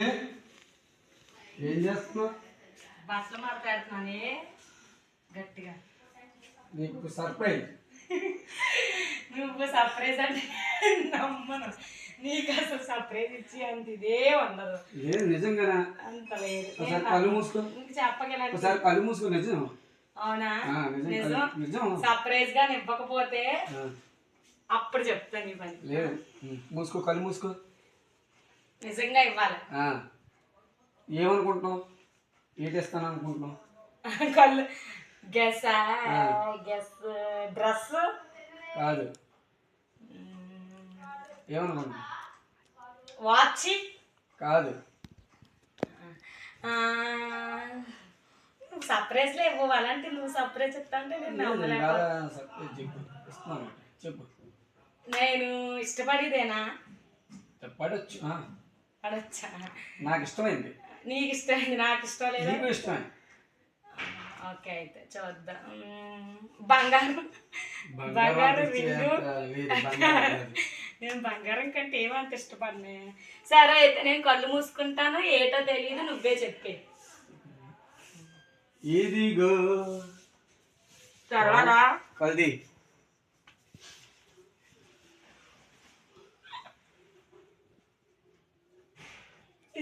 ఏం చేస్తున్నావు? బట్టలు మాట్లాడుతున్నానే గట్టిగా. నీకు సర్ప్రైజ్. నువ్వు సర్ప్రైజ్ అంటే నమ్మను. నీకు అసలు సర్ప్రైజ్ ఇచ్చి అంత ఇదే ఉండదు. లేదు నిజంగానా? అంత లేదు. కళ్ళు మూసుకో. చెప్పగలను. ఒకసారి కళ్ళు మూసుకో. నిజం. అవునా? నిజం. సర్ప్రైజ్ గా ఇవ్వకపోతే అప్పుడు చెప్తాను నీ పని. లేదు మూసుకో, కళ్ళు మూసుకో. నిజంగా ఇవ్వాలి. ఏమనుకుంటున్నావు? ఏటేస్తాను అనుకుంటున్నావు? కళ్ళు గెస్ డ్రెస్ కాదు. ఏమనుకుంటున్నావు? వాచ్ కాదు. సర్ప్రైజ్లో ఇవ్వవు. అలాంటి నువ్వు సర్ప్రైజ్ చెప్తా అంటే నేను చెప్పు. నేను ఇష్టపడేదేనా? పడొచ్చు. పడొచ్చా? నాకు ఇష్టమైంది. నీకు ఇష్టమైంది, నాకు ఇష్టం లేదు. నీకు ఇష్టమే. ఓకే అయితే చూద్దాం. బంగారం రింగు. నేను బంగారం కంటే ఏమంత ఇష్టపడినా. సరే అయితే నేను కళ్ళు మూసుకుంటాను. ఏటో తెలియదు, నువ్వే చెప్పే. ఇదిగో తర్వాత కల్ది.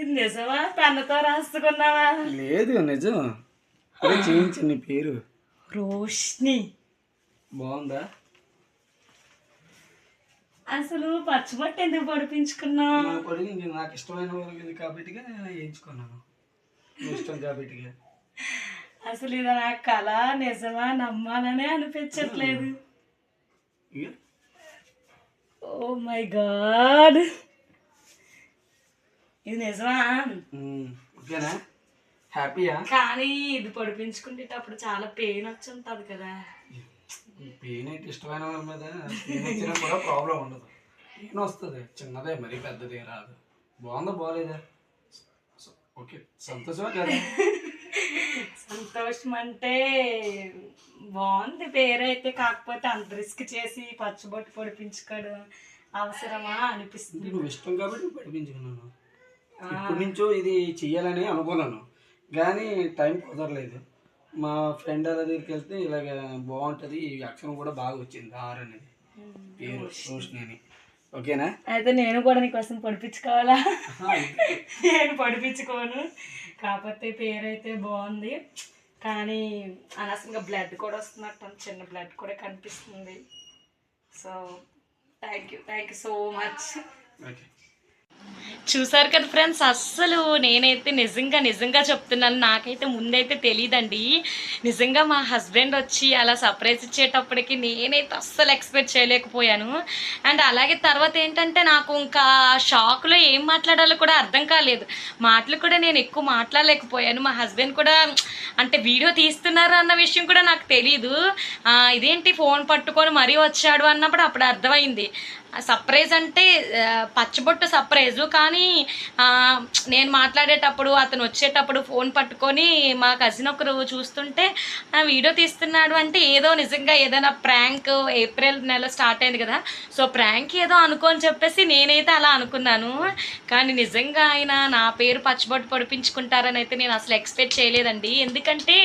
ఇది నిజమా? పెన్నుతో రాసుకున్నావా? లేదు నిజం. చేయించు. నీ పేరు రోష్ని. బాగుందా? అసలు పచ్చబొట్టు ఎందుకు పొడిపించుకున్నావు? నాకు ఇష్టమైన వాళ్ళు కాబట్టి వేయించుకున్నాను. ఇష్టం కాబట్టి. అసలు ఇది నా కళ నిజమా నమ్మాలనే అనిపించట్లేదు. ఓ మై గాడ్, ఇది నిజమా? ఓకేనా? హ్యాపీయా? కానీ ఇది పొడిపించుకునేటప్పుడు చాలా పెయిన్ వచ్చి ఉంటుంది కదా. పెయిన్ అయితే ఇష్టమైన వాళ్ళ మీద వచ్చినా కూడా ప్రాబ్లం ఉండదు. పెయిన్ వస్తుంది, చిన్నదే, మరీ పెద్దదే రాదు. బాగుందా బాగలేదా? ఓకే, సంతోషమా కదా? సంతోషం అంటే బాగుంది పేరైతే. కాకపోతే అంత రిస్క్ చేసి పచ్చబొట్టు పొడిపించుకోవడం అవసరమా అనిపిస్తుంది. నువ్వు ఇష్టం కాబట్టి పొడిపించుకున్నాను. ఇప్పటి నుంచో ఇది చెయ్యాలని అనుకున్నాను కానీ టైం కుదరలేదు. మా ఫ్రెండ్ అలా దగ్గరికి వెళ్తే ఇలాగ బాగుంటుంది, ఈ అక్షరం కూడా బాగా వచ్చింది. ఆర్ అనేది పేరు రోషిని అని. ఓకేనా? అయితే నేను కూడా నీకోసం పొడిపించుకోవాలా? నేను పొడిపించుకోను. కాకపోతే పేరు అయితే బాగుంది. కానీ అనవసరంగా బ్లడ్ కూడా వస్తున్నట్టు, చిన్న బ్లడ్ కూడా కనిపిస్తుంది. So thank you so much. Okay, చూసారు కదా ఫ్రెండ్స్, అస్సలు నేనైతే నిజంగా చెప్తున్నాను, నాకైతే ముందైతే తెలియదండి. నిజంగా మా హస్బెండ్ వచ్చి అలా సర్ప్రైజ్ ఇచ్చేటప్పటికి నేనైతే అస్సలు ఎక్స్పెక్ట్ చేయలేకపోయాను. అండ్ అలాగే తర్వాత ఏంటంటే నాకు ఇంకా షాక్లో ఏం మాట్లాడాలో కూడా అర్థం కాలేదు. మాటలు కూడా నేను ఎక్కువ మాట్లాడలేకపోయాను. మా హస్బెండ్ కూడా అంటే వీడియో తీస్తున్నారు అన్న విషయం కూడా నాకు తెలీదు. ఇదేంటి ఫోన్ పట్టుకొని మరీ వచ్చాడు అన్నప్పుడు అప్పుడు అర్థమైంది. సర్ప్రైజ్ అంటే పచ్చబొట్టు సర్ప్రైజు. కానీ నేను మాట్లాడేటప్పుడు అతను వచ్చేటప్పుడు ఫోన్ పట్టుకొని మా కజిన్ ఒకరు చూస్తుంటే వీడియో తీస్తున్నాడు అంటే ఏదో నిజంగా ఏదైనా ప్రాంక్. ఏప్రిల్ నెల స్టార్ట్ అయింది కదా, సో ప్రాంక్ ఏదో అనుకోని చెప్పేసి నేనైతే అలా అనుకున్నాను. కానీ నిజంగా ఆయన నా పేరు పచ్చబొట్టు పొడిపించుకుంటారని అయితే నేను అసలు ఎక్స్పెక్ట్ చేయలేదండి. ఎందుకంటే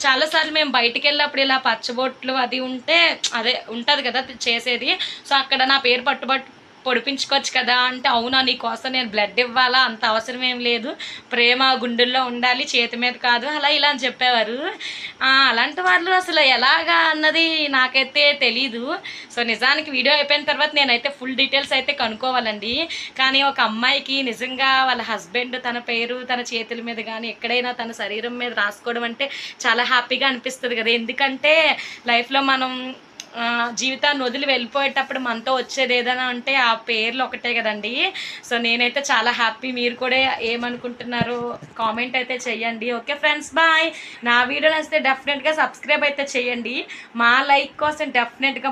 చాలాసార్లు మేము బయటికి వెళ్ళినప్పుడు ఇలా పచ్చబొట్లు అది ఉంటే అదే ఉంటుంది కదా చేసేది. సో అక్కడ నా పేరు పొడిపించుకోవచ్చు కదా అంటే, అవునా నీకోసం నేను బ్లడ్ ఇవ్వాలా, అంత అవసరం ఏం లేదు, ప్రేమ గుండెల్లో ఉండాలి, చేతి మీద కాదు, అలా ఇలా అని చెప్పేవారు. అలాంటి వాళ్ళు అసలు ఎలాగా అన్నది నాకైతే తెలీదు. సో నిజానికి వీడియో అయిపోయిన తర్వాత నేనైతే ఫుల్ డీటెయిల్స్ అయితే కనుక్కోవాలండి. కానీ ఒక అమ్మాయికి నిజంగా వాళ్ళ హస్బెండ్ తన పేరు తన చేతుల మీద కానీ ఎక్కడైనా తన శరీరం మీద రాసుకోవడం అంటే చాలా హ్యాపీగా అనిపిస్తుంది కదా. ఎందుకంటే లైఫ్లో మనం జీవితాన్ని వదిలి వెళ్ళిపోయేటప్పుడు మనతో వచ్చేది ఏదైనా అంటే ఆ పేర్లు ఒకటే కదండి. సో నేనైతే చాలా హ్యాపీ. మీరు కూడా ఏమనుకుంటున్నారు కామెంట్ అయితే చెయ్యండి. Okay friends, bye. నా వీడియో నచ్చితే డెఫినెట్గా సబ్స్క్రైబ్ అయితే చేయండి. మా లైక్ కోసం డెఫినెట్గా